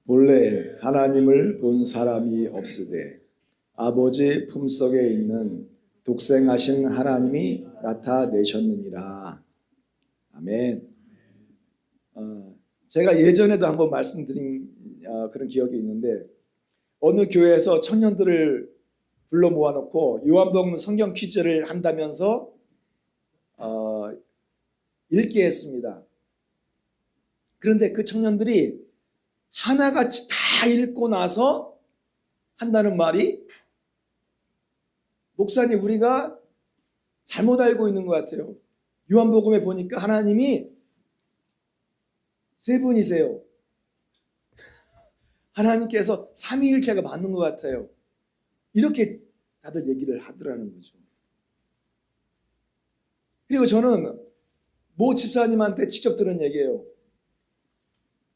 본래 하나님을 본 사람이 없으되 아버지 품속에 있는 독생하신 하나님이 나타내셨느니라. 아멘. 제가 예전에도 한번 말씀드린 그런 기억이 있는데, 어느 교회에서 청년들을 불러 모아놓고 요한복음 성경 퀴즈를 한다면서 읽게 했습니다. 그런데 그 청년들이 하나같이 다 읽고 나서 한다는 말이, 목사님 우리가 잘못 알고 있는 것 같아요. 요한복음에 보니까 하나님이 세 분이세요. 하나님께서 삼위일체가 맞는 것 같아요. 이렇게 다들 얘기를 하더라는 거죠. 그리고 저는 모 집사님한테 직접 들은 얘기예요.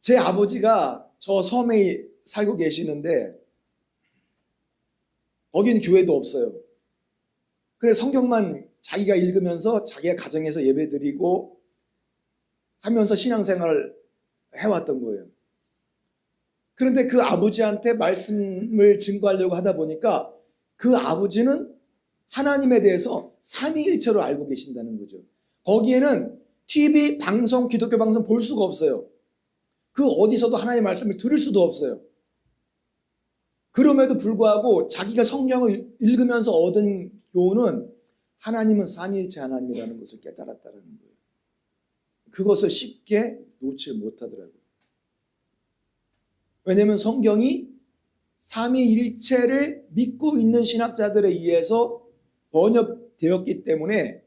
제 아버지가 저 섬에 살고 계시는데 거긴 교회도 없어요. 그래서 성경만 자기가 읽으면서 자기가 가정에서 예배드리고 하면서 신앙생활을 해왔던 거예요. 그런데 그 아버지한테 말씀을 증거하려고 하다 보니까 그 아버지는 하나님에 대해서 삼위일체로 알고 계신다는 거죠. 거기에는 TV, 방송, 기독교 방송 볼 수가 없어요. 그 어디서도 하나님의 말씀을 들을 수도 없어요. 그럼에도 불구하고 자기가 성경을 읽으면서 얻은 교훈은 하나님은 삼위일체 하나님이라는 것을 깨달았다는 거예요. 그것을 쉽게 놓지 못하더라고요. 왜냐하면 성경이 삼위일체를 믿고 있는 신학자들에 의해서 번역되었기 때문에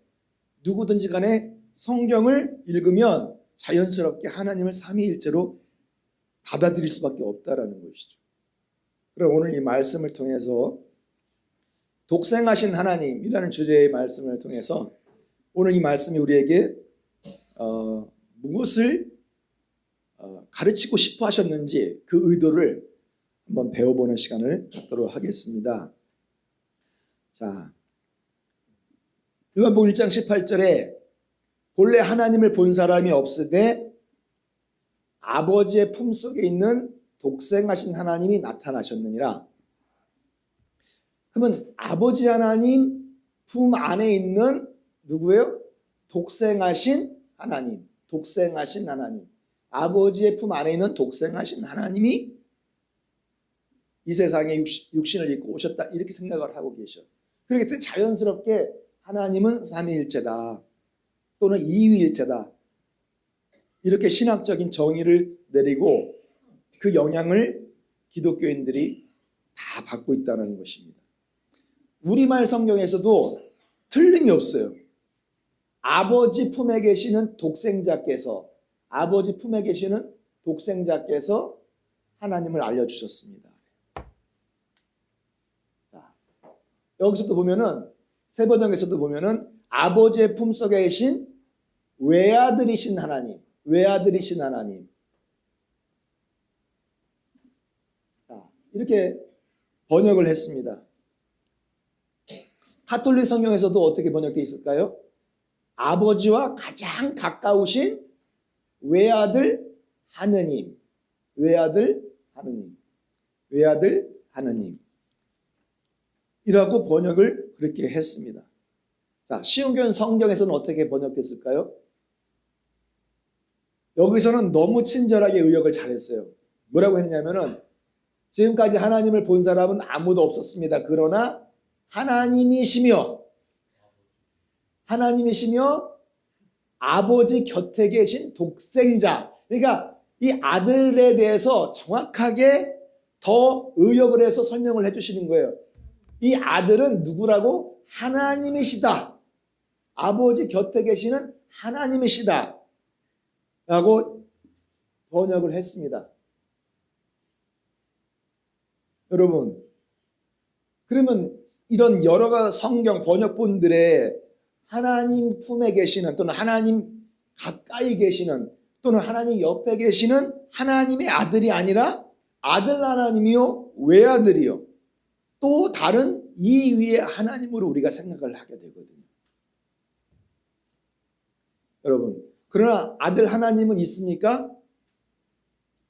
누구든지 간에 성경을 읽으면 자연스럽게 하나님을 삼위일체로 받아들일 수밖에 없다라는 것이죠. 그럼 오늘 이 말씀을 통해서 독생하신 하나님이라는 주제의 말씀을 통해서 오늘 이 말씀이 우리에게 무엇을 가르치고 싶어 하셨는지 그 의도를 한번 배워보는 시간을 갖도록 하겠습니다. 자, 요한복음 1장 18절에 본래 하나님을 본 사람이 없으되 아버지의 품속에 있는 독생하신 하나님이 나타나셨느니라. 그러면 아버지 하나님 품 안에 있는 누구예요? 독생하신 하나님. 독생하신 하나님. 아버지의 품 안에 있는 독생하신 하나님이 이 세상에 육신을 입고 오셨다, 이렇게 생각을 하고 계셔. 그렇기 때문에 자연스럽게 하나님은 삼위일체다 또는 이위일체다, 이렇게 신학적인 정의를 내리고 그 영향을 기독교인들이 다 받고 있다는 것입니다. 우리말 성경에서도 틀림이 없어요. 아버지 품에 계시는 독생자께서, 아버지 품에 계시는 독생자께서 하나님을 알려주셨습니다. 자, 여기서도 보면은, 세번역에서도 보면은 아버지의 품속에 계신 외아들이신 하나님, 외아들이신 하나님. 자, 이렇게 번역을 했습니다. 가톨릭 성경에서도 어떻게 번역되어 있을까요? 아버지와 가장 가까우신 외아들 하느님, 외아들 하느님, 외아들 하느님 이라고 번역을 그렇게 했습니다. 자, 시온교회 성경에서는 어떻게 번역됐을까요? 여기서는 너무 친절하게 의역을 잘했어요. 뭐라고 했냐면은, 지금까지 하나님을 본 사람은 아무도 없었습니다. 그러나 하나님이시며 아버지 곁에 계신 독생자. 그러니까 이 아들에 대해서 정확하게 더 의역을 해서 설명을 해주시는 거예요. 이 아들은 누구라고? 하나님이시다. 아버지 곁에 계시는 하나님이시다 라고 번역을 했습니다. 여러분, 그러면 이런 여러 가지 성경 번역본들의 하나님 품에 계시는, 또는 하나님 가까이 계시는, 또는 하나님 옆에 계시는 하나님의 아들이 아니라 아들 하나님이요, 외아들이요, 또 다른 이 위의 하나님으로 우리가 생각을 하게 되거든요. 여러분, 그러나 아들 하나님은 있습니까?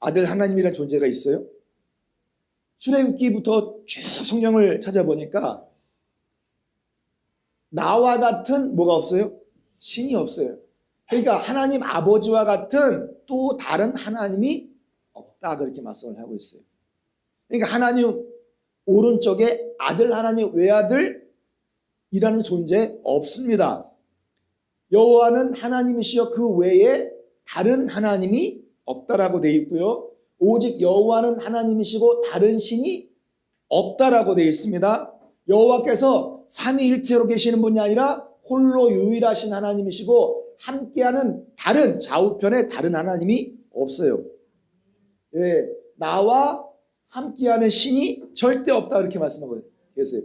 아들 하나님이라는 존재가 있어요? 출애굽기부터 쭉 성경을 찾아보니까 나와 같은 뭐가 없어요? 신이 없어요. 그러니까 하나님 아버지와 같은 또 다른 하나님이 없다, 그렇게 말씀을 하고 있어요. 그러니까 하나님 오른쪽에 아들 하나님 외아들이라는 존재 없습니다. 여호와는 하나님이시여 그 외에 다른 하나님이 없다라고 되어 있고요. 오직 여호와는 하나님이시고 다른 신이 없다라고 되어 있습니다. 여호와께서 삼위일체로 계시는 분이 아니라 홀로 유일하신 하나님이시고 함께하는 다른 좌우편에 다른 하나님이 없어요. 예, 나와 함께하는 신이 절대 없다, 그렇게 말씀하고 계세요.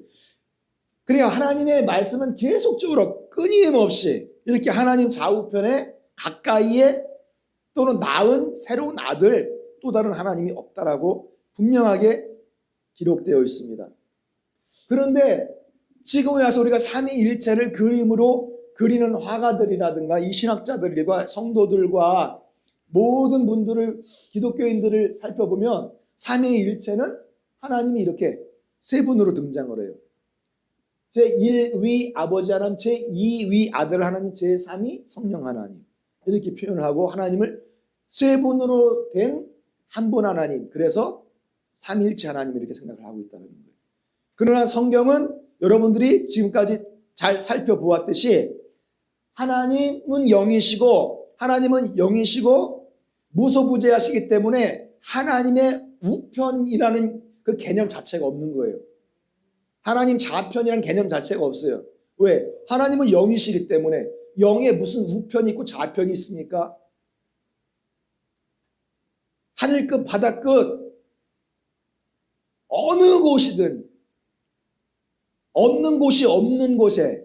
그러니까 하나님의 말씀은 계속적으로 끊임없이 이렇게 하나님 좌우편에 가까이에 또는 낳은 새로운 아들, 또 다른 하나님이 없다라고 분명하게 기록되어 있습니다. 그런데 지금에 와서 우리가 삼위일체를 그림으로 그리는 화가들이라든가 이 신학자들과 성도들과 모든 분들을, 기독교인들을 살펴보면 삼위일체는 하나님이 이렇게 세 분으로 등장을 해요. 제1위 아버지 하나님, 제2위 아들 하나님, 제3위 성령 하나님, 이렇게 표현을 하고 하나님을 세 분으로 된 한 분 하나님, 그래서 삼위일체 하나님 이렇게 생각을 하고 있다는 거예요. 그러나 성경은 여러분들이 지금까지 잘 살펴보았듯이 하나님은 영이시고 무소부재하시기 때문에 하나님의 우편이라는 그 개념 자체가 없는 거예요. 하나님 좌편이라는 개념 자체가 없어요. 왜? 하나님은 영이시기 때문에. 영에 무슨 우편이 있고 좌편이 있습니까? 하늘 끝 바다 끝 어느 곳이든 없는 곳이 없는 곳에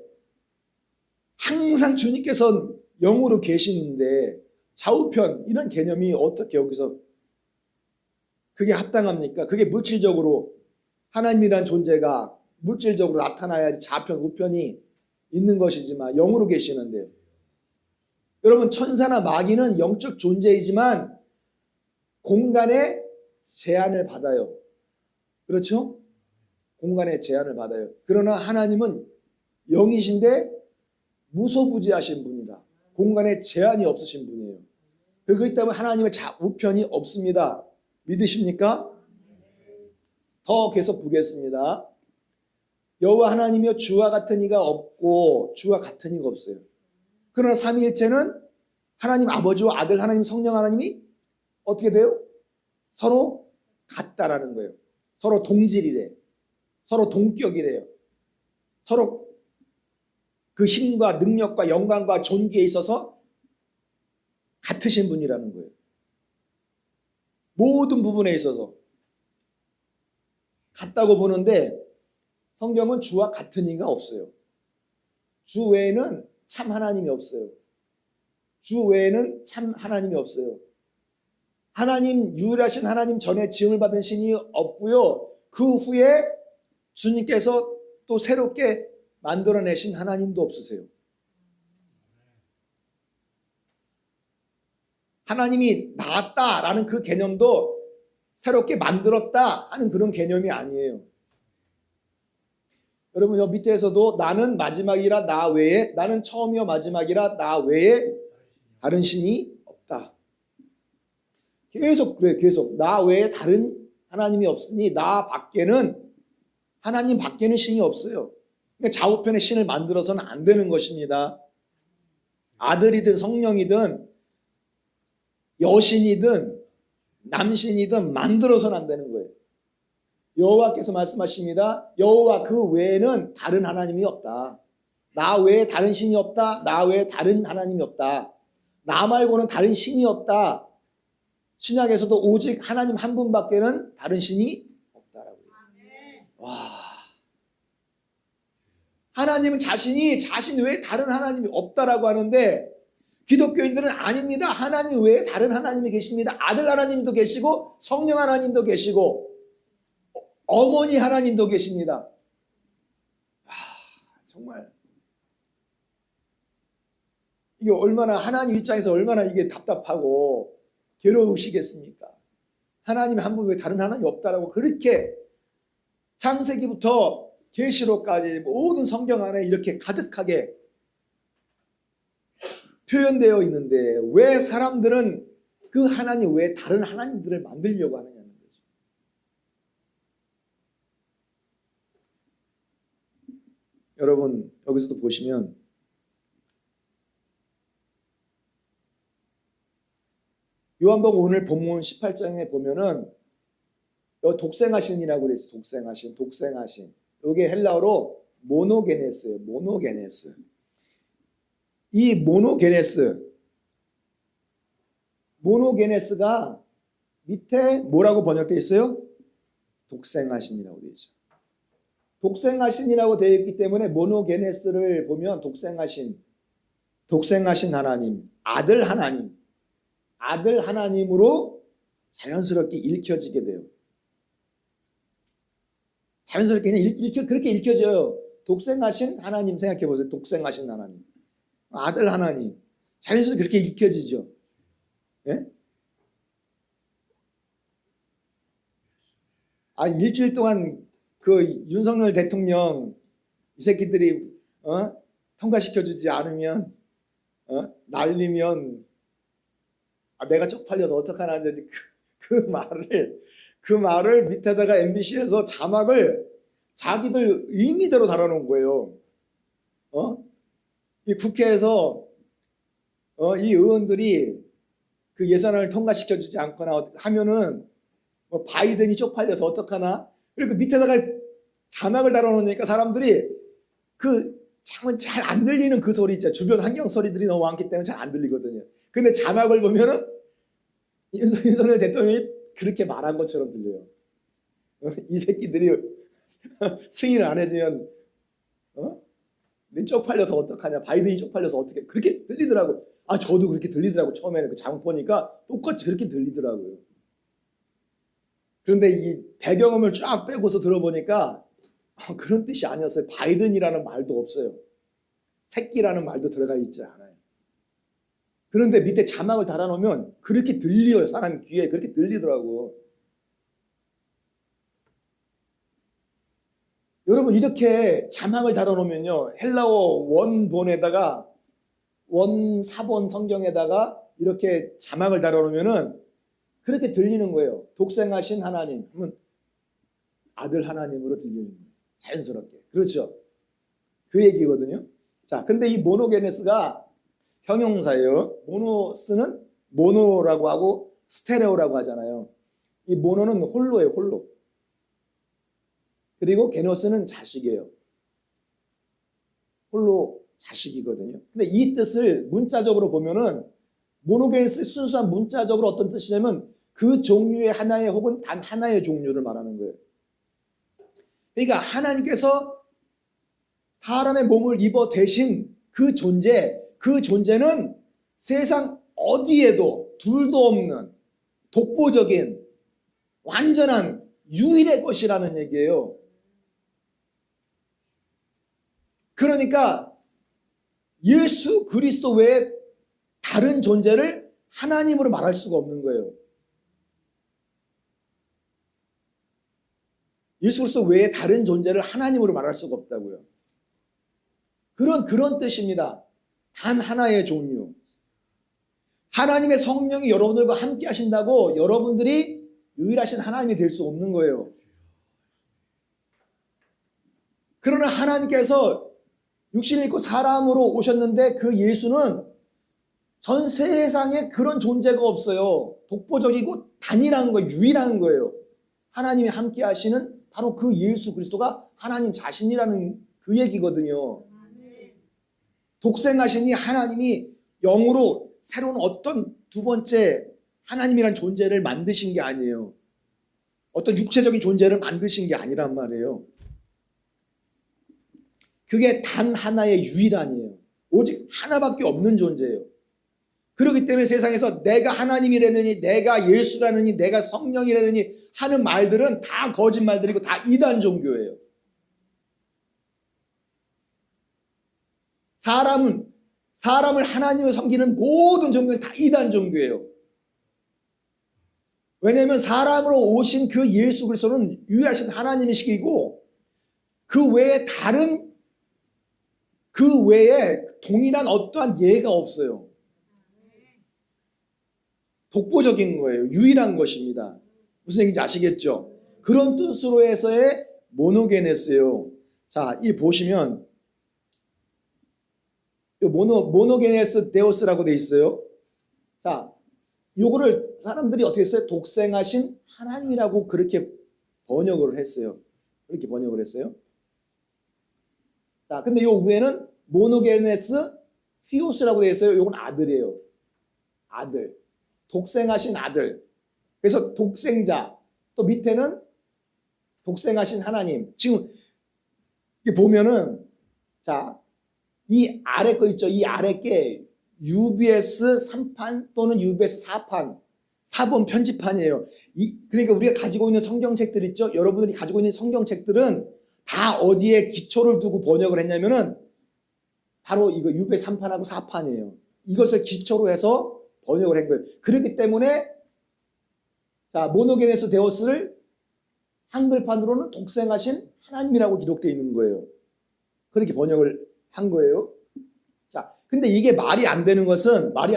항상 주님께서는 영으로 계시는데 좌우편 이런 개념이 어떻게 여기서 그게 합당합니까? 그게 물질적으로 하나님이란 존재가 물질적으로 나타나야지 좌편 우편이 있는 것이지만 영으로 계시는데, 여러분 천사나 마귀는 영적 존재이지만 공간의 제한을 받아요. 그렇죠? 공간의 제한을 받아요. 그러나 하나님은 영이신데 무소부재하신 분이다. 공간에 제한이 없으신 분이에요. 그렇기 때문에 하나님의 우편이 없습니다. 믿으십니까? 더 계속 보겠습니다. 여호와 하나님이여 주와 같은 이가 없고 주와 같은 이가 없어요. 그러나 삼위일체는 하나님 아버지와 아들 하나님 성령 하나님이 어떻게 돼요? 서로 같다라는 거예요. 서로 동질이래. 서로 동격이래요. 서로 그 힘과 능력과 영광과 존귀에 있어서 같으신 분이라는 거예요. 모든 부분에 있어서 같다고 보는데 성경은 주와 같은 이가 없어요. 주 외에는 참 하나님이 없어요. 주 외에는 참 하나님이 없어요. 하나님, 유일하신 하나님 전에 지음을 받은 신이 없고요. 그 후에 주님께서 또 새롭게 만들어내신 하나님도 없으세요. 하나님이 나았다라는 그 개념도 새롭게 만들었다 하는 그런 개념이 아니에요. 여러분 여 밑에서도 나는 마지막이라 나 외에, 나는 처음이요 마지막이라 나 외에 다른 신이 없다. 계속 그래, 계속 나 외에 다른 하나님이 없으니 나 밖에는, 하나님 밖에는 신이 없어요. 그러니까 좌우편에 신을 만들어서는 안 되는 것입니다. 아들이든 성령이든 여신이든 남신이든 만들어서는 안 되는 거예요. 여호와께서 말씀하십니다. 여호와 그 외에는 다른 하나님이 없다. 나 외에 다른 신이 없다. 나 외에 다른 하나님이 없다. 나 말고는 다른 신이 없다. 신약에서도 오직 하나님 한 분밖에는 다른 신이 없다라고 해요. 와, 하나님은 자신이 자신 외에 다른 하나님이 없다라고 하는데 기독교인들은 아닙니다. 하나님 외에 다른 하나님이 계십니다. 아들 하나님도 계시고 성령 하나님도 계시고 어머니 하나님도 계십니다. 정말 이게 얼마나 하나님 입장에서 얼마나 이게 답답하고 괴로우시겠습니까? 하나님이 한 분 외에 다른 하나님이 없다라고 그렇게 창세기부터 계시록까지 모든 성경 안에 이렇게 가득하게 표현되어 있는데 왜 사람들은 그 하나님 외에 다른 하나님들을 만들려고 하느냐는 거죠. 여러분 여기서도 보시면 요한복음 오늘 본문 18장에 보면은 독생하신이라고 되어 있어요. 독생하신. 이게 헬라어로 모노게네스예요. 모노게네스. 이 모노게네스가 밑에 뭐라고 번역되어 있어요? 독생하신이라고 되어 있죠. 독생하신이라고 되어 있기 때문에 모노게네스를 보면 독생하신 하나님, 아들 하나님으로 자연스럽게 읽혀지게 돼요. 자연스럽게 그냥 그렇게 읽혀져요. 독생하신 하나님 생각해 보세요. 독생하신 하나님, 아들 하나님, 자연스럽게 그렇게 읽혀지죠. 예? 일주일 동안 그 윤석열 대통령 이 새끼들이 통과시켜주지 않으면 날리면 내가 쪽팔려서 어떡하나 하는데 그 말을 밑에다가 MBC에서 자막을 자기들 의미대로 달아놓은 거예요. 이 국회에서 이 의원들이 그 예산을 통과시켜주지 않거나 하면은 바이든이 쪽팔려서 어떡하나? 그리고 밑에다가 자막을 달아놓으니까 사람들이 그 창은 잘 안 들리는 그 소리 있죠. 주변 환경 소리들이 너무 많기 때문에 잘 안 들리거든요. 근데 자막을 보면은 윤석열 대통령이 그렇게 말한 것처럼 들려요. 이 새끼들이 승인을 안 해주면 쪽팔려서 어떡하냐, 바이든이 쪽팔려서 어떻게, 그렇게 들리더라고요. 저도 그렇게 들리더라고요. 처음에는 그 자막 보니까 똑같이 그렇게 들리더라고요. 그런데 이 배경음을 쫙 빼고서 들어보니까 그런 뜻이 아니었어요. 바이든이라는 말도 없어요. 새끼라는 말도 들어가 있지 않아요. 그런데 밑에 자막을 달아놓으면 그렇게 들려요. 사람 귀에 그렇게 들리더라고. 여러분 이렇게 자막을 달아놓으면요, 헬라어 원본에다가 원사본 성경에다가 이렇게 자막을 달아놓으면은 그렇게 들리는 거예요. 독생하신 하나님 하면 아들 하나님으로 들리는 거예요. 자연스럽게. 그렇죠? 그 얘기거든요. 자, 근데 이 모노게네스가 형용사예요. 모노스는 모노라고 하고 스테레오라고 하잖아요. 이 모노는 홀로예요. 홀로. 그리고 게노스는 자식이에요. 홀로 자식이거든요. 근데 이 뜻을 문자적으로 보면은 모노게네스 순수한 문자적으로 어떤 뜻이냐면 그 종류의 하나의 혹은 단 하나의 종류를 말하는 거예요. 그러니까 하나님께서 사람의 몸을 입어 되신 그 존재는 세상 어디에도 둘도 없는 독보적인 완전한 유일의 것이라는 얘기예요. 그러니까 예수 그리스도 외에 다른 존재를 하나님으로 말할 수가 없는 거예요. 예수 그리스도 외에 다른 존재를 하나님으로 말할 수가 없다고요. 그런 뜻입니다. 단 하나의 종류. 하나님의 성령이 여러분들과 함께 하신다고 여러분들이 유일하신 하나님이 될 수 없는 거예요. 그러나 하나님께서 육신을 입고 사람으로 오셨는데 그 예수는 전 세상에 그런 존재가 없어요. 독보적이고 단일한 거예요. 유일한 거예요. 하나님이 함께 하시는 바로 그 예수 그리스도가 하나님 자신이라는 그 얘기거든요. 독생하시니 하나님이 영으로 새로운 어떤 두 번째 하나님이란 존재를 만드신 게 아니에요. 어떤 육체적인 존재를 만드신 게 아니란 말이에요. 그게 단 하나의 유일한이에요. 오직 하나밖에 없는 존재예요. 그렇기 때문에 세상에서 내가 하나님이라느니, 내가 예수라느니, 내가 성령이라느니 하는 말들은 다 거짓말들이고 다 이단 종교예요. 사람을 하나님을 섬기는 모든 종교는 다 이단 종교예요. 왜냐하면 사람으로 오신 그 예수 그리스도는 유일하신 하나님이시고 그 외에 동일한 어떠한 예가 없어요. 독보적인 거예요. 유일한 것입니다. 무슨 얘기인지 아시겠죠? 그런 뜻으로 해서의 모노게네스예요. 자, 이 보시면 모노게네스 데오스라고 돼 있어요. 자, 요거를 사람들이 어떻게 했어요? 독생하신 하나님이라고 그렇게 번역을 했어요. 그렇게 번역을 했어요. 자, 근데 요 위에는 모노게네스 피오스라고 되어 있어요. 요건 아들이에요. 아들. 독생하신 아들. 그래서 독생자. 또 밑에는 독생하신 하나님. 지금 이게 보면은 자, 이 아래 거 있죠. 이 아래 게 UBS 3판 또는 UBS 4판 4번 편집판이에요. 그러니까 우리가 가지고 있는 성경책들 있죠. 여러분들이 가지고 있는 성경책들은 다 어디에 기초를 두고 번역을 했냐면은 바로 이거 UBS 3판하고 4판이에요. 이것을 기초로 해서 번역을 한 거예요. 그렇기 때문에 자, 모노게네스 데오스를 한글판으로는 독생하신 하나님이라고 기록되어 있는 거예요. 그렇게 번역을 한 거예요. 자, 근데 이게 말이 안 되는 것은 자,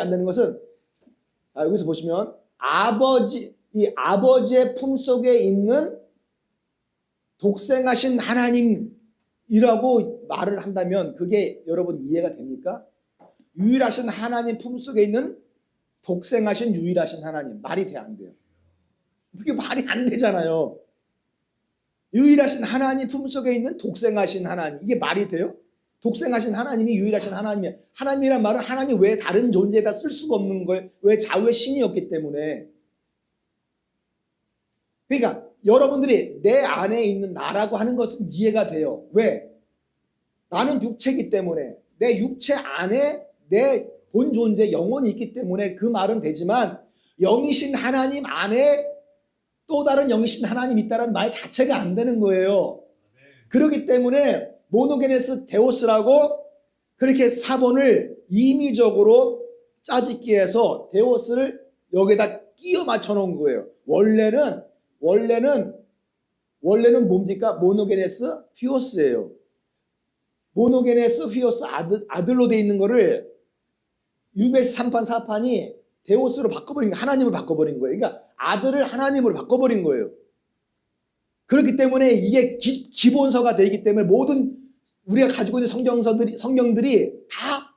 여기서 보시면 이 아버지의 품속에 있는 독생하신 하나님이라고 말을 한다면 그게 여러분 이해가 됩니까? 유일하신 하나님 품속에 있는 독생하신 유일하신 하나님. 말이 돼, 안 돼요? 그게 말이 안 되잖아요. 유일하신 하나님 품속에 있는 독생하신 하나님. 이게 말이 돼요? 독생하신 하나님이 유일하신 하나님이야. 하나님이란 말은 하나님 외에 다른 존재에다 쓸 수가 없는 거예요. 왜? 자우의 신이었기 때문에. 그러니까 여러분들이 내 안에 있는 나라고 하는 것은 이해가 돼요. 왜? 나는 육체이기 때문에 내 육체 안에 내 본 존재 영혼이 있기 때문에 그 말은 되지만 영이신 하나님 안에 또 다른 영이신 하나님이 있다는 말 자체가 안 되는 거예요. 그렇기 때문에 모노게네스 데오스라고 그렇게 4번을 임의적으로 짜집기 해서 데오스를 여기다 끼워 맞춰 놓은 거예요. 원래는 뭡니까? 모노게네스 휘오스예요. 모노게네스 휘오스 아들로 돼 있는 거를 UBS 3판 4판이 데오스로 바꿔버린 거예요. 하나님을 바꿔버린 거예요. 그러니까 아들을 하나님으로 바꿔버린 거예요. 그렇기 때문에 이게 기본서가 되기 때문에 모든 우리가 가지고 있는 성경들이 다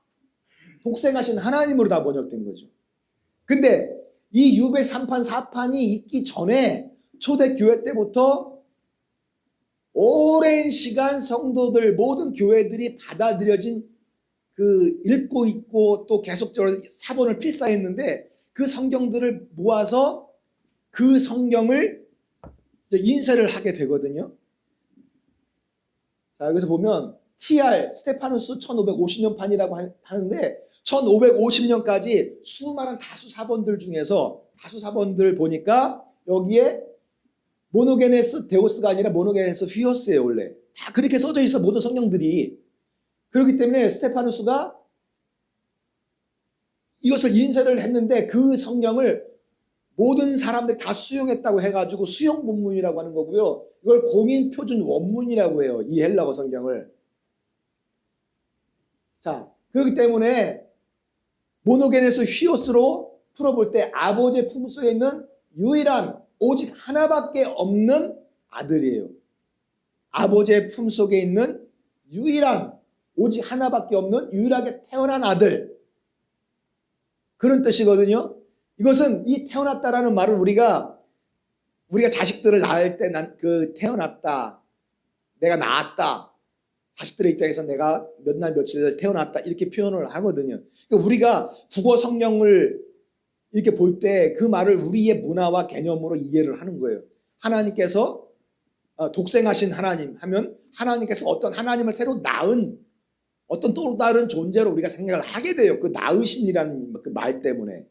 독생하신 하나님으로 다 번역된 거죠. 근데 이 UBS 3판 4판이 있기 전에 초대교회 때부터 오랜 시간 성도들 모든 교회들이 받아들여진 그 읽고 있고 또 계속적으로 사본을 필사했는데 그 성경들을 모아서 그 성경을 인쇄를 하게 되거든요. 자, 여기서 보면 TR 스테파누스 1550년판이라고 하는데 1550년까지 수많은 다수 사본들 중에서 다수 사본들 보니까 여기에 모노게네스 데오스가 아니라 모노게네스 휘오스예요. 원래 다 그렇게 써져 있어 모든 성경들이. 그렇기 때문에 스테파누스가 이것을 인쇄를 했는데 그 성경을 모든 사람들이 다 수용했다고 해가지고 수용 본문이라고 하는 거고요. 이걸 공인 표준 원문이라고 해요. 이 헬라어 성경을. 자, 그렇기 때문에 모노게네스 휘오스로 풀어볼 때 아버지의 품속에 있는 유일한 오직 하나밖에 없는 아들이에요. 아버지의 품속에 있는 유일한 오직 하나밖에 없는 유일하게 태어난 아들. 그런 뜻이거든요. 이것은 이 태어났다라는 말을 우리가 자식들을 낳을 때 태어났다. 내가 낳았다. 자식들의 입장에서 내가 몇 날 며칠 태어났다. 이렇게 표현을 하거든요. 그러니까 우리가 국어 성경을 이렇게 볼 때 그 말을 우리의 문화와 개념으로 이해를 하는 거예요. 하나님께서 독생하신 하나님 하면 하나님께서 어떤 하나님을 새로 낳은 어떤 또 다른 존재로 우리가 생각을 하게 돼요. 그 낳으신이라는 그 말 때문에.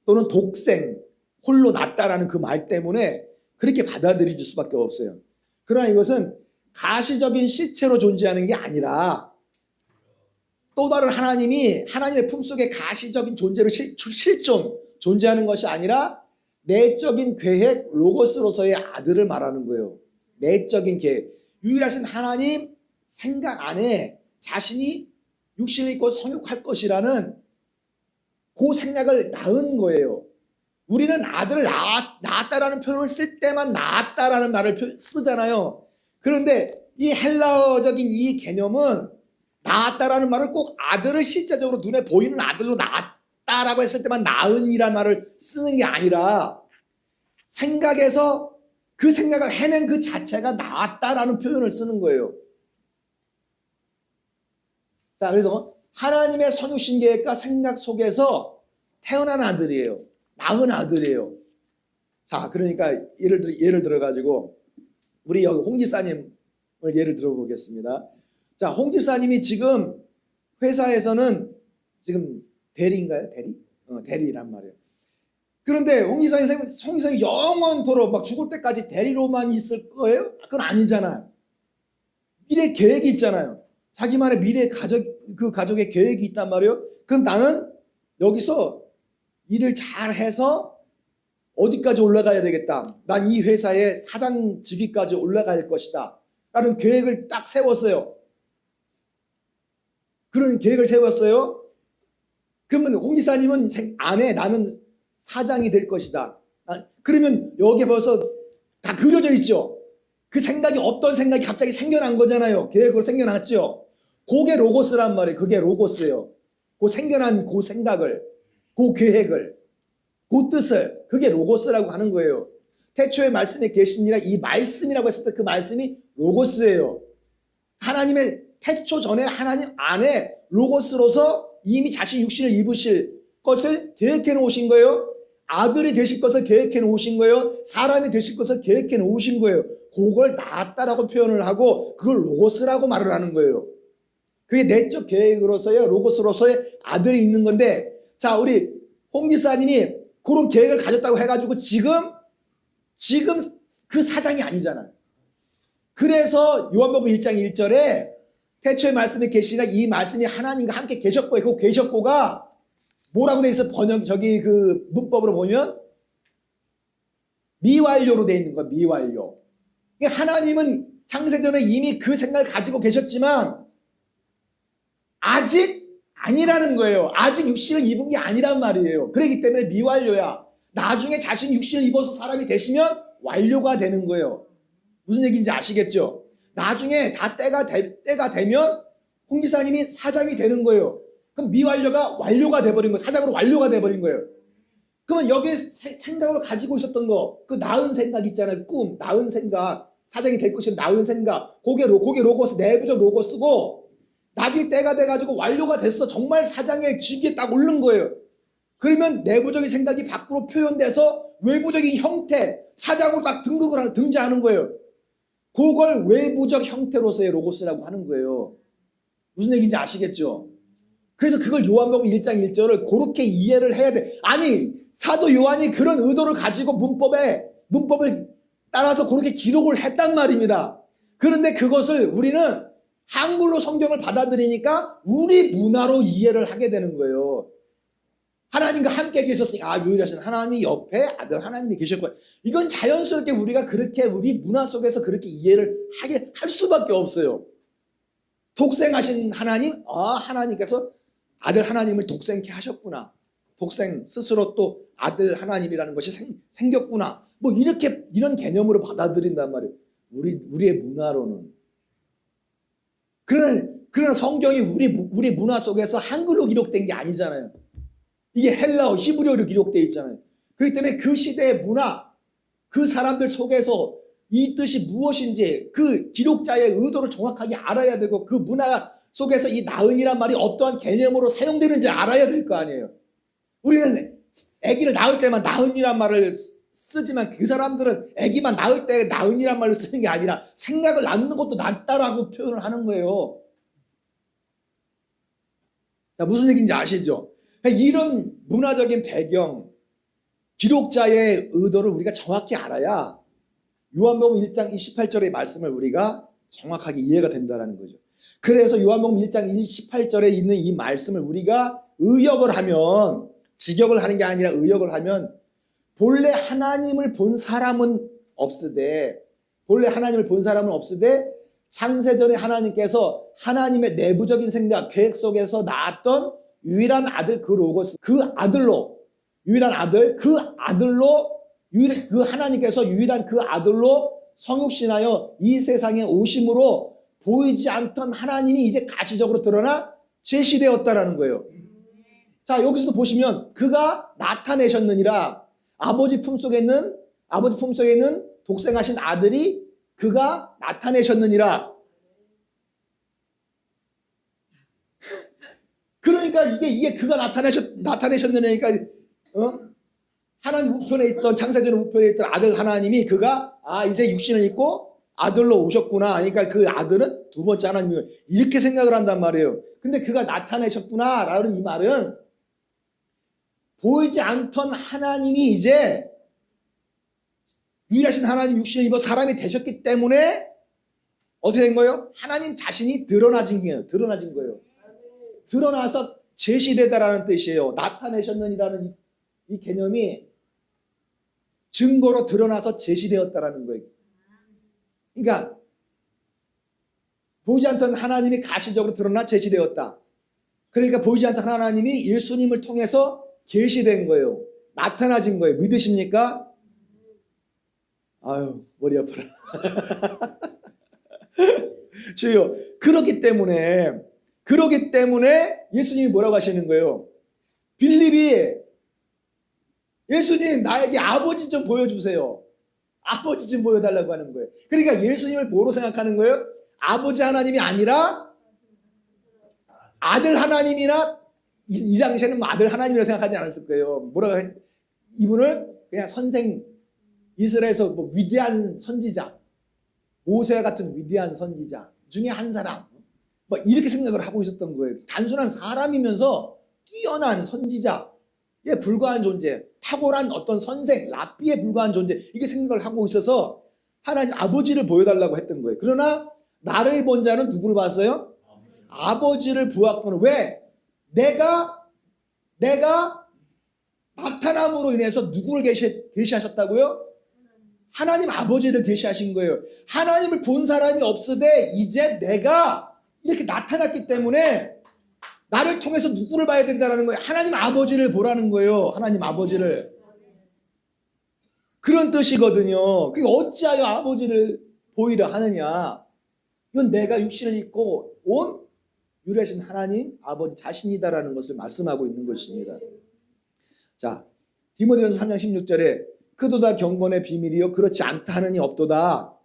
또는 독생, 홀로 낳았다라는 그 말 때문에 그렇게 받아들일 수밖에 없어요. 그러나 이것은 가시적인 실체로 존재하는 게 아니라 또 다른 하나님이 하나님의 품속에 가시적인 존재로 실존 존재하는 것이 아니라 내적인 계획 로고스로서의 아들을 말하는 거예요. 내적인 계획. 유일하신 하나님 생각 안에 자신이 육신을 입고 성육할 것이라는 그 생각을 낳은 거예요. 우리는 아들을 낳았다라는 표현을 쓸 때만 낳았다라는 말을 쓰잖아요. 그런데 이 헬라어적인 이 개념은 낳았다라는 말을 꼭 아들을 실제적으로 눈에 보이는 아들로 낳았다라고 했을 때만 낳은이라는 말을 쓰는 게 아니라 생각에서 그 생각을 해낸 그 자체가 낳았다라는 표현을 쓰는 거예요. 자, 그래서 하나님의 선유신 계획과 생각 속에서 태어난 아들이에요. 낳은 아들이에요. 자, 그러니까 예를 들어가지고 우리 여기 홍 집사님을 예를 들어보겠습니다. 자, 홍 집사님이 지금 회사에서는 지금 대리인가요? 대리란 말이에요. 그런데 홍 집사님이 영원토록 막 죽을 때까지 대리로만 있을 거예요? 그건 아니잖아요. 미래 계획이 있잖아요. 자기만의 미래 가족의 계획이 있단 말이에요. 그럼 나는 여기서 일을 잘 해서 어디까지 올라가야 되겠다. 난 이 회사의 사장 직위까지 올라갈 것이다. 라는 계획을 딱 세웠어요. 그런 계획을 세웠어요. 그러면 홍 지사님은 안에 나는 사장이 될 것이다. 그러면 여기에 벌써 다 그려져 있죠. 그 생각이 어떤 생각이 갑자기 생겨난 거잖아요. 계획으로 생겨났죠. 그게 로고스란 말이에요. 그게 로고스예요. 그 생겨난 그 생각을, 그 계획을, 그 뜻을, 그게 로고스라고 하는 거예요. 태초에 말씀에 계시니라 이 말씀이라고 했을 때 그 말씀이 로고스예요. 하나님의 태초 전에 하나님 안에 로고스로서 이미 자신 육신을 입으실 것을 계획해 놓으신 거예요. 아들이 되실 것을 계획해 놓으신 거예요. 사람이 되실 것을 계획해 놓으신 거예요. 그걸 낳았다라고 표현을 하고 그걸 로고스라고 말을 하는 거예요. 그게 내적 계획으로서의 로고스로서의 아들이 있는 건데, 자, 우리 홍 집사님이 그런 계획을 가졌다고 해가지고 지금 그 사장이 아니잖아요. 그래서 요한복음 1장 1절에 태초에 말씀에 계시나 이 말씀이 하나님과 함께 계셨고, 그 계셨고가 뭐라고 돼 있어? 저기 그 문법으로 보면 미완료로 돼 있는 거야. 미완료. 그러니까 하나님은 창세전에 이미 그 생각을 가지고 계셨지만 아직 아니라는 거예요. 아직 육신을 입은 게 아니란 말이에요. 그렇기 때문에 미완료야. 나중에 자신 육신을 입어서 사람이 되시면 완료가 되는 거예요. 무슨 얘기인지 아시겠죠? 나중에 다 때가 되면 홍 지사님이 사장이 되는 거예요. 그럼 미완료가 완료가 돼버린 거예요. 사장으로 완료가 돼버린 거예요. 그러면 여기에 생각으로 가지고 있었던 거, 그 나은 생각 있잖아요. 꿈, 나은 생각, 사장이 될 것이 나은 생각, 그게 로고스, 내부적 로고스고 나중에 때가 돼가지고 완료가 됐어. 정말 사장의 직위에 딱 오른 거예요. 그러면 내부적인 생각이 밖으로 표현돼서 외부적인 형태, 사장으로 딱 등장하는 거예요. 그걸 외부적 형태로서의 로고스라고 하는 거예요. 무슨 얘기인지 아시겠죠? 그래서 그걸 요한복음 1장 1절을 그렇게 이해를 해야 돼. 아니, 사도 요한이 그런 의도를 가지고 문법을 따라서 그렇게 기록을 했단 말입니다. 그런데 그것을 우리는 한글로 성경을 받아들이니까 우리 문화로 이해를 하게 되는 거예요. 하나님과 함께 계셨으니까 유일하신 하나님이 옆에 아들 하나님이 계셨고, 이건 자연스럽게 우리가 그렇게 우리 문화 속에서 그렇게 이해를 할 수밖에 없어요. 독생하신 하나님, 하나님께서 아들 하나님을 독생케 하셨구나. 독생 스스로 또 아들 하나님이라는 것이 생겼구나. 뭐 이런 개념으로 받아들인단 말이에요. 우리의 문화로는. 그러나 성경이 우리 문화 속에서 한글로 기록된 게 아니잖아요. 이게 헬라어, 히브리어로 기록되어 있잖아요. 그렇기 때문에 그 시대의 문화, 그 사람들 속에서 이 뜻이 무엇인지 그 기록자의 의도를 정확하게 알아야 되고, 그 문화 속에서 이 나은이란 말이 어떠한 개념으로 사용되는지 알아야 될 거 아니에요. 우리는 아기를 낳을 때만 나은이란 말을 쓰지만 그 사람들은 아기만 낳을 때 나은이란 말을 쓰는 게 아니라 생각을 낳는 것도 낫다라고 표현을 하는 거예요. 자, 무슨 얘기인지 아시죠? 이런 문화적인 배경, 기록자의 의도를 우리가 정확히 알아야 요한복음 1장 28절의 말씀을 우리가 정확하게 이해가 된다는 거죠. 그래서 요한복음 1장 28절에 있는 이 말씀을 우리가 의역을 하면 직역을 하는 게 아니라 의역을 하면 본래 하나님을 본 사람은 없으되 창세전에 하나님께서 하나님의 내부적인 생각, 계획 속에서 낳았던 유일한 아들 그 로고스, 그 하나님께서 유일한 그 아들로 성육신하여 이 세상에 오심으로 보이지 않던 하나님이 이제 가시적으로 드러나 제시되었다라는 거예요. 자, 여기서도 보시면 그가 나타내셨느니라. 아버지 품속에 있는 독생하신 아들이 그가 나타내셨느니라. 그러니까 이게 그가 나타내셨느니까 하나님 우편에 있던 창세전 우편에 있던 아들 하나님이 그가 이제 육신을 입고 아들로 오셨구나. 그러니까 그 아들은 두 번째 하나님이에요. 이렇게 생각을 한단 말이에요. 근데 그가 나타내셨구나라는 이 말은 보이지 않던 하나님이 이제 유일하신 하나님 육신을 입어 사람이 되셨기 때문에 어떻게 된 거예요? 하나님 자신이 드러나진 거예요. 드러나서 제시되다라는 뜻이에요. 나타내셨느니라는 이 개념이 증거로 드러나서 제시되었다라는 거예요. 그러니까 보이지 않던 하나님이 가시적으로 드러나 제시되었다. 그러니까 보이지 않던 하나님이 예수님을 통해서 계시된 거예요. 나타나진 거예요. 믿으십니까? 아유, 머리 아파라. 주여, 그렇기 때문에 예수님이 뭐라고 하시는 거예요? 빌립이 예수님 나에게 아버지 좀 보여주세요. 아버지 좀 보여달라고 하는 거예요. 그러니까 예수님을 뭐로 생각하는 거예요? 아버지 하나님이 아니라 아들 하나님이나 이 당시에는 아들 하나님이라고 생각하지 않았을 거예요. 뭐라고 해? 이분을 그냥 선생, 이스라엘에서 위대한 선지자, 모세 같은 위대한 선지자 중에 한 사람, 이렇게 생각을 하고 있었던 거예요. 단순한 사람이면서 뛰어난 선지자에 불과한 존재, 탁월한 어떤 선생, 랍비에 불과한 존재, 이게 생각을 하고 있어서 하나님 아버지를 보여달라고 했던 거예요. 그러나 나를 본 자는 누구를 봤어요? 아버지를 보았구나. 왜? 내가 나타남으로 인해서 누구를 계시하셨다고요? 하나님 아버지를 계시하신 거예요. 하나님을 본 사람이 없으되 이제 내가 이렇게 나타났기 때문에 나를 통해서 누구를 봐야 된다는 거예요. 하나님 아버지를 보라는 거예요. 하나님 아버지를. 그런 뜻이거든요. 그게 어찌하여 아버지를 보이려 하느냐. 이건 내가 육신을 입고 온 유일하신 하나님 아버지 자신이다라는 것을 말씀하고 있는 것입니다. 자, 디모데전서 3장 16절에 그도다 경건의 비밀이요 그렇지 않다 하느니 없도다.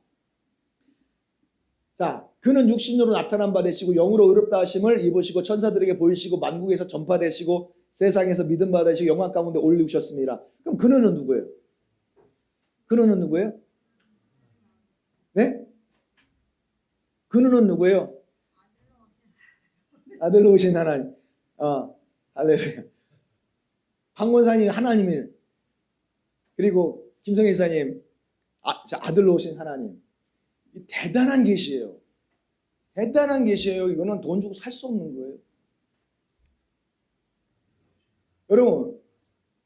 자, 그는 육신으로 나타난 바 되시고 영으로 의롭다 하심을 입으시고 천사들에게 보이시고 만국에서 전파되시고 세상에서 믿음 받으시고 영광 가운데 올리우셨습니다. 그럼 그는 누구예요? 그는 누구예요? 네? 그는 누구예요? 아들로 오신 하나님. 할렐루야. 박원사님 하나님이, 그리고 김성희 이사님 아들로 오신 하나님. 대단한 계시예요. 대단한 계시예요. 이거는 돈 주고 살 수 없는 거예요. 여러분,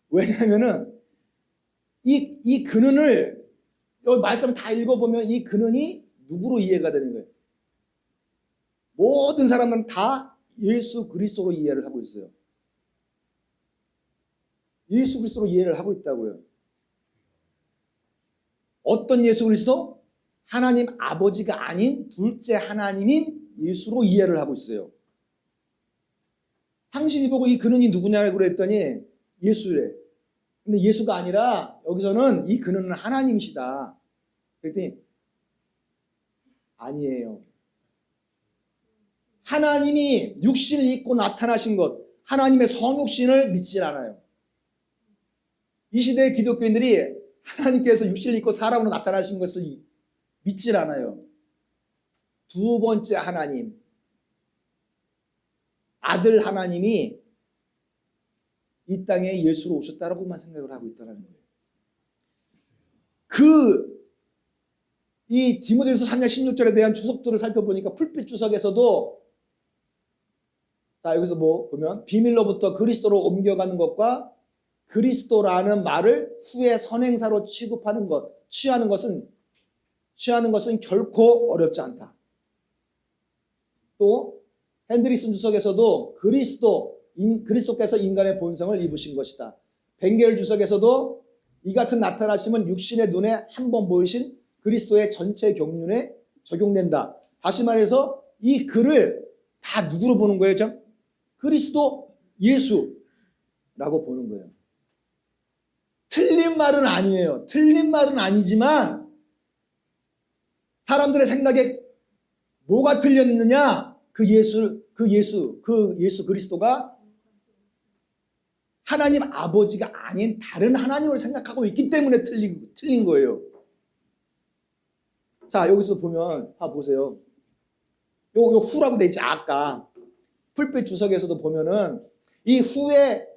왜냐하면은 이 근원을 여기 말씀 다 읽어보면 이 근원이 누구로 이해가 되는 거예요? 모든 사람은 다 예수 그리스도로 이해를 하고 있어요. 예수 그리스도로 이해를 하고 있다고요. 어떤 예수 그리스도? 하나님 아버지가 아닌 둘째 하나님인 예수로 이해를 하고 있어요. 당신이 보고 이 근원이 누구냐고 그랬더니 예수래. 근데 예수가 아니라 여기서는 이 근원은 하나님이시다. 그랬더니 아니에요. 하나님이 육신을 입고 나타나신 것, 하나님의 성육신을 믿지 않아요. 이 시대의 기독교인들이 하나님께서 육신을 입고 사람으로 나타나신 것을 믿지 않아요. 두 번째 하나님, 아들 하나님이 이 땅에 예수로 오셨다라고만 생각을 하고 있다는 거예요. 이 디모데전서 3장 16절에 대한 주석들을 살펴보니까 풀빛 주석에서도 자, 여기서 보면 비밀로부터 그리스도로 옮겨가는 것과 그리스도라는 말을 후에 선행사로 취하는 것은 결코 어렵지 않다. 또 핸드리슨 주석에서도 그리스도께서 인간의 본성을 입으신 것이다. 벵겔 주석에서도 이 같은 나타나심은 육신의 눈에 한 번 보이신 그리스도의 전체 경륜에 적용된다. 다시 말해서 이 글을 다 누구로 보는 거예요? 그리스도 예수라고 보는 거예요. 틀린 말은 아니에요. 틀린 말은 아니지만 사람들의 생각에 뭐가 틀렸느냐? 그 예수 그리스도가 하나님 아버지가 아닌 다른 하나님을 생각하고 있기 때문에 틀린 거예요. 자, 여기서 보면 보세요. 요 후라고 돼 있지. 아까 풀빛 주석에서도 보면은 이 후의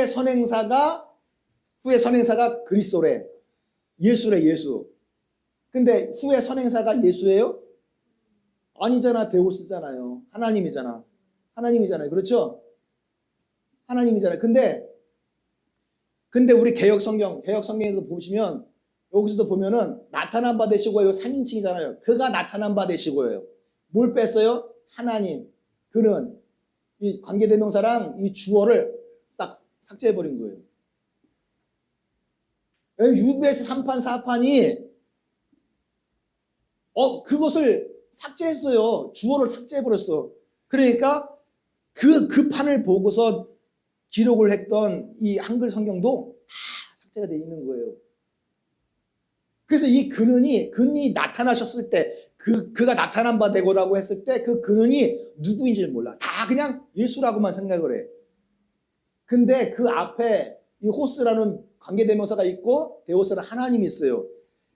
선행사가 그리스도래. 예수래, 예수. 근데 후의 선행사가 예수예요? 아니잖아. 데오스잖아요. 하나님이잖아요. 그렇죠? 하나님이잖아요. 근데 우리 개혁 성경에도 보시면 여기서도 보면은 나타난 바 되시고 이거 3인칭이잖아요. 그가 나타난 바 되시고예요. 뭘 뺐어요? 하나님. 그는 이 관계대명사랑 이 주어를 딱 삭제해버린 거예요. UBS 3판 4판이 그것을 삭제했어요. 주어를 삭제해버렸어. 그러니까 그 판을 보고서 기록을 했던 이 한글 성경도 다 삭제가 되어 있는 거예요. 그래서 이 근이 나타나셨을 때 그가 나타난 바 되고라고 했을 때 그 근이 누구인지를 몰라. 다 그냥 예수라고만 생각을 해. 근데 그 앞에 이 호스라는 관계대명사가 있고 데오스는 하나님이 있어요.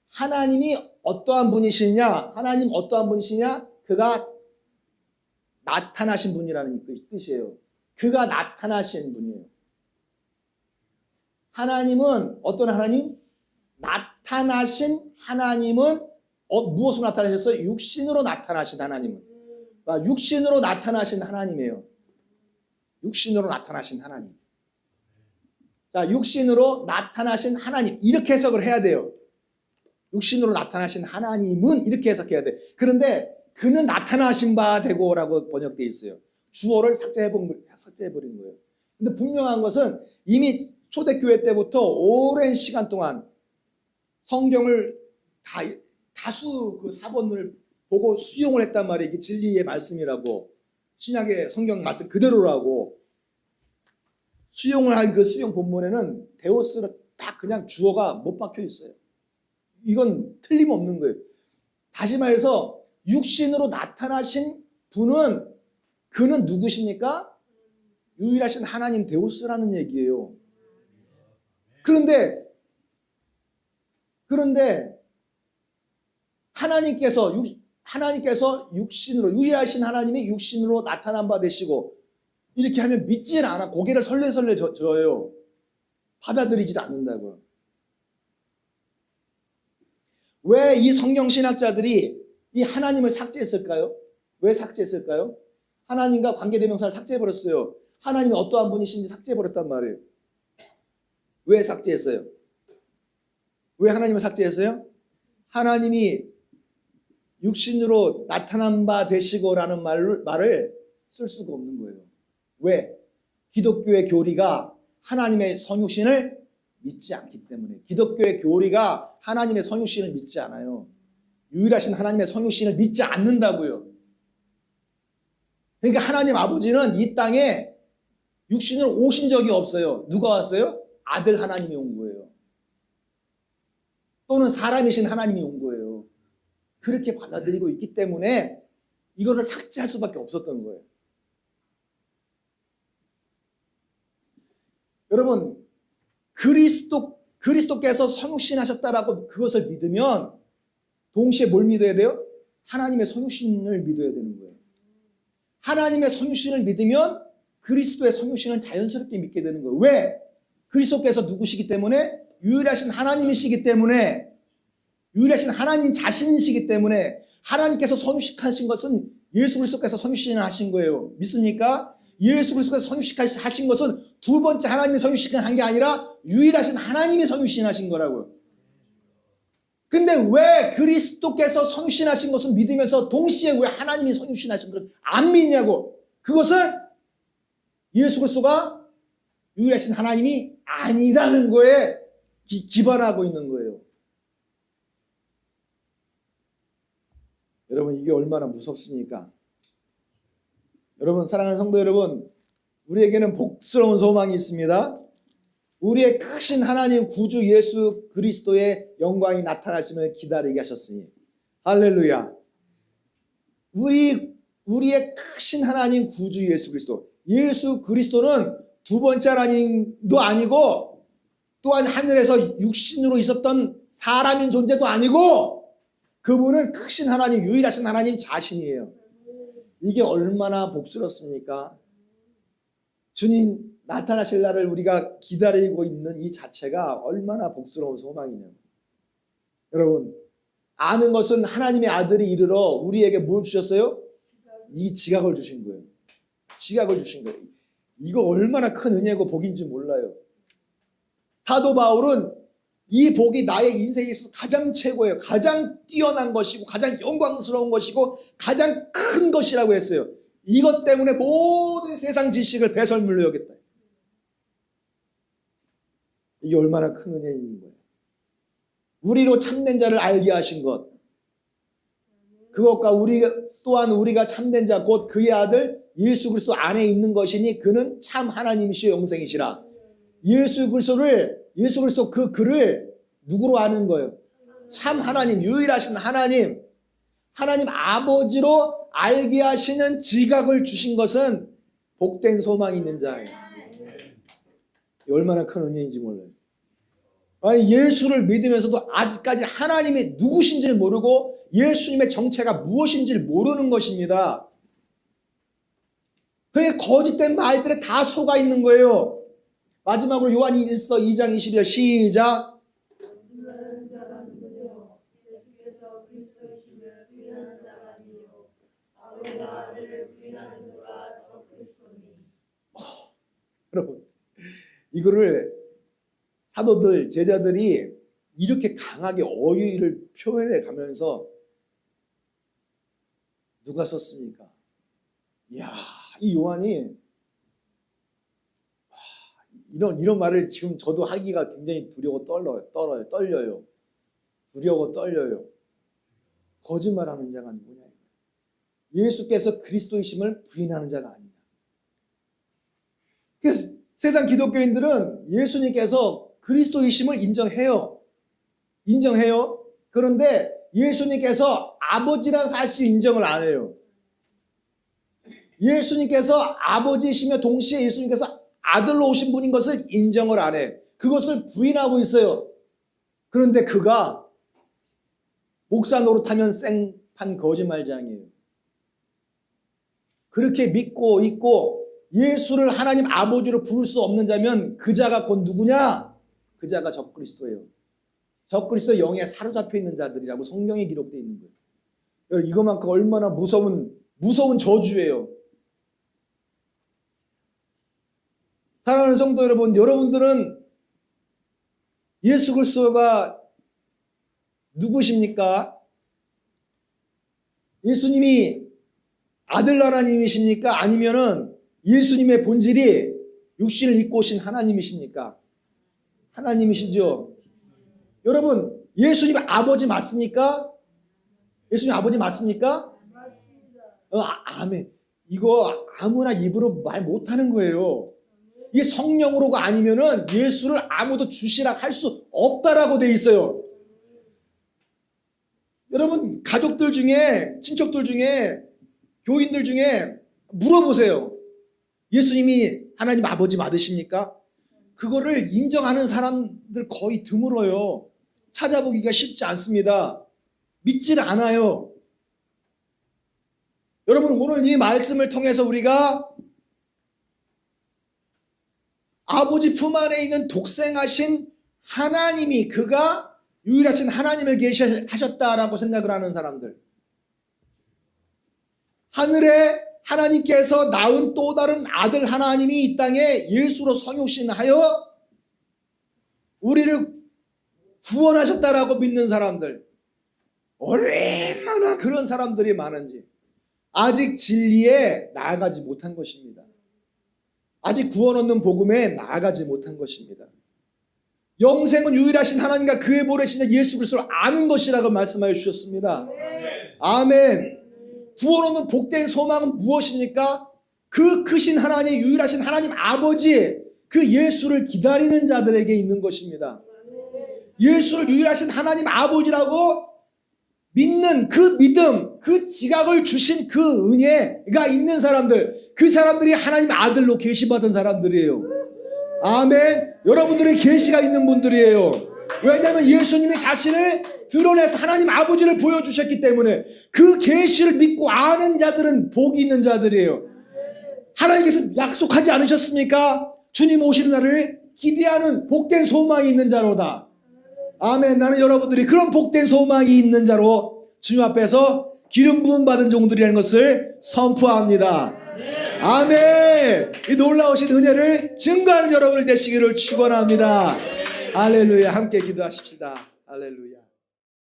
하나님이 어떠한 분이시냐? 그가 나타나신 분이라는 뜻이에요. 그가 나타나신 분이에요. 하나님은 어떤 하나님? 나타나신 하나님은 무엇으로 나타나셨어요? 육신으로 나타나신 하나님은. 육신으로 나타나신 하나님이에요. 육신으로 나타나신 하나님. 자, 육신으로 나타나신 하나님. 이렇게 해석을 해야 돼요. 육신으로 나타나신 하나님은 이렇게 해석해야 돼. 그런데 그는 나타나신 바 되고라고 번역되어 있어요. 주어를 삭제해버린 거예요. 근데 분명한 것은 이미 초대교회 때부터 오랜 시간 동안 성경을 다수 그 사본을 보고 수용을 했단 말이에요. 이게 진리의 말씀이라고. 신약의 성경 말씀 그대로라고. 수용을 한 그 수용 본문에는 데오스로 딱 그냥 주어가 못 박혀 있어요. 이건 틀림없는 거예요. 다시 말해서 육신으로 나타나신 분은 그는 누구십니까? 유일하신 하나님 데오스라는 얘기예요. 그런데 하나님께서 육신으로 유일하신 하나님이 육신으로 나타난 바 되시고 이렇게 하면 믿질 않아. 고개를 설레설레 져요. 받아들이지도 않는다고요. 왜 이 성경신학자들이 이 하나님을 삭제했을까요? 왜 삭제했을까요? 하나님과 관계대명사를 삭제해버렸어요. 하나님이 어떠한 분이신지 삭제해버렸단 말이에요. 왜 삭제했어요? 왜 하나님을 삭제했어요? 하나님이 육신으로 나타난 바 되시고라는 말을 쓸 수가 없는 거예요. 왜? 기독교의 교리가 하나님의 성육신을 믿지 않기 때문에. 기독교의 교리가 하나님의 성육신을 믿지 않아요. 유일하신 하나님의 성육신을 믿지 않는다고요. 그러니까 하나님 아버지는 이 땅에 육신으로 오신 적이 없어요. 누가 왔어요? 아들 하나님이 온 거예요. 또는 사람이신 하나님이 온 거예요. 그렇게 받아들이고 있기 때문에 이거를 삭제할 수밖에 없었던 거예요. 여러분, 그리스도께서 성육신 하셨다라고 그것을 믿으면 동시에 뭘 믿어야 돼요? 하나님의 성육신을 믿어야 되는 거예요. 하나님의 성육신을 믿으면 그리스도의 성육신을 자연스럽게 믿게 되는 거예요. 왜? 그리스도께서 누구시기 때문에? 유일하신 하나님이시기 때문에, 유일하신 하나님 자신이시기 때문에 하나님께서 성육신하신 것은 예수 그리스도께서 성육신을 하신 거예요. 믿습니까? 예수 그리스도께서 성육신하신 것은 두 번째 하나님이 성육신한 게 아니라 유일하신 하나님이 성육신하신 거라고요. 근데 왜 그리스도께서 성육신하신 것을 믿으면서 동시에 왜 하나님이 성육신하신 것을 안 믿냐고. 그것은 예수 그리스도가 유일하신 하나님이 아니라는 거에 기반하고 있는 거예요. 여러분, 이게 얼마나 무섭습니까? 여러분, 사랑하는 성도 여러분, 우리에게는 복스러운 소망이 있습니다. 우리의 크신 하나님 구주 예수 그리스도의 영광이 나타나심을 기다리게 하셨으니 할렐루야. 우리의 크신 하나님 구주 예수 그리스도, 예수 그리스도는 두 번째 하나님도 아니고 또한 하늘에서 육신으로 있었던 사람인 존재도 아니고 그분은 크신 하나님, 유일하신 하나님 자신이에요. 이게 얼마나 복스럽습니까? 주님 나타나실 날을 우리가 기다리고 있는 이 자체가 얼마나 복스러운 소망이냐고. 여러분, 아는 것은 하나님의 아들이 이르러 우리에게 뭘 주셨어요? 이 지각을 주신 거예요. 지각을 주신 거예요. 이거 얼마나 큰 은혜고 복인지 몰라요. 사도 바울은 이 복이 나의 인생에 있어서 가장 최고예요. 가장 뛰어난 것이고 가장 영광스러운 것이고 가장 큰 것이라고 했어요. 이것 때문에 모든 세상 지식을 배설물로 여겼다. 이게 얼마나 큰 은혜인 거예요. 우리로 참된 자를 알게 하신 것, 그것과 또한 우리가 참된 자 곧 그의 아들 예수 그리스도 안에 있는 것이니 그는 참 하나님이시요 영생이시라. 예수 그리스도 그 그를 누구로 아는 거예요? 참 하나님, 유일하신 하나님, 하나님 아버지로 알게 하시는 지각을 주신 것은 복된 소망이 있는 자예요. 얼마나 큰 은혜인지 몰라요. 아니, 예수를 믿으면서도 아직까지 하나님이 누구신지를 모르고 예수님의 정체가 무엇인지를 모르는 것입니다. 그게 거짓된 말들에 다 속아 있는 거예요. 마지막으로 요한일서 2장 20절 시작. 여러분, 이거를 사도들, 제자들이 이렇게 강하게 어휘를 표현해 가면서 누가 썼습니까? 이야, 이 요한이 이런 말을 지금 저도 하기가 굉장히 두려워 떨려요. 두려워 떨려요. 거짓말하는 자가 누구냐? 예수께서 그리스도이심을 부인하는 자가 아니냐. 그래서 세상 기독교인들은 예수님께서 그리스도이심을 인정해요. 그런데 예수님께서 아버지란 사실 인정을 안 해요. 예수님께서 아버지이시며 동시에 예수님께서 아들로 오신 분인 것을 인정을 안 해. 그것을 부인하고 있어요. 그런데 그가 목사 노릇하면 생판 거짓말장이에요. 그렇게 믿고 있고 예수를 하나님 아버지로 부를 수 없는 자면 그 자가 곧 누구냐? 그 자가 적그리스도예요. 적그리스도 영에 사로잡혀 있는 자들이라고 성경에 기록되어 있는 거예요. 여러분, 이것만큼 얼마나 무서운 저주예요. 사랑하는 성도 여러분, 여러분들은 예수 그리스도가 누구십니까? 예수님이 아들 하나님이십니까? 아니면은 예수님의 본질이 육신을 입고 오신 하나님이십니까? 하나님이시죠. 여러분, 예수님 아버지 맞습니까? 예수님 아버지 맞습니까? 아멘. 이거 아무나 입으로 말 못하는 거예요. 이게 성령으로가 아니면은 예수를 아무도 주시라 할 수 없다라고 돼 있어요. 여러분, 가족들 중에, 친척들 중에, 교인들 중에 물어보세요. 예수님이 하나님 아버지 맞으십니까? 그거를 인정하는 사람들 거의 드물어요. 찾아보기가 쉽지 않습니다. 믿지를 않아요. 여러분, 오늘 이 말씀을 통해서 우리가 아버지 품 안에 있는 독생하신 하나님이, 그가 유일하신 하나님을 계시하셨다라고 생각을 하는 사람들, 하늘에 하나님께서 낳은 또 다른 아들 하나님이 이 땅에 예수로 성육신하여 우리를 구원하셨다라고 믿는 사람들, 얼마나 그런 사람들이 많은지 아직 진리에 나아가지 못한 것입니다. 아직 구원 얻는 복음에 나아가지 못한 것입니다. 영생은 유일하신 하나님과 그의 보내신 예수 그리스도를 아는 것이라고 말씀하여 주셨습니다. 아멘. 구원 얻는 복된 소망은 무엇입니까? 그 크신 하나님, 유일하신 하나님 아버지, 그 예수를 기다리는 자들에게 있는 것입니다. 예수를 유일하신 하나님 아버지라고 믿는 그 믿음, 그 지각을 주신 그 은혜가 있는 사람들, 그 사람들이 하나님 아들로 계시받은 사람들이에요. 아멘. 여러분들이 계시가 있는 분들이에요. 왜냐하면 예수님이 자신을 드러내서 하나님 아버지를 보여주셨기 때문에 그 계시를 믿고 아는 자들은 복이 있는 자들이에요. 하나님께서 약속하지 않으셨습니까? 주님 오시는 날을 기대하는 복된 소망이 있는 자로다. 아멘. 나는 여러분들이 그런 복된 소망이 있는 자로 주님 앞에서 기름 부음 받은 종들이라는 것을 선포합니다. 아멘. 이 놀라우신 은혜를 증거하는 여러분이 되시기를 축원합니다. 할렐루야. 함께 기도하십시다. 할렐루야.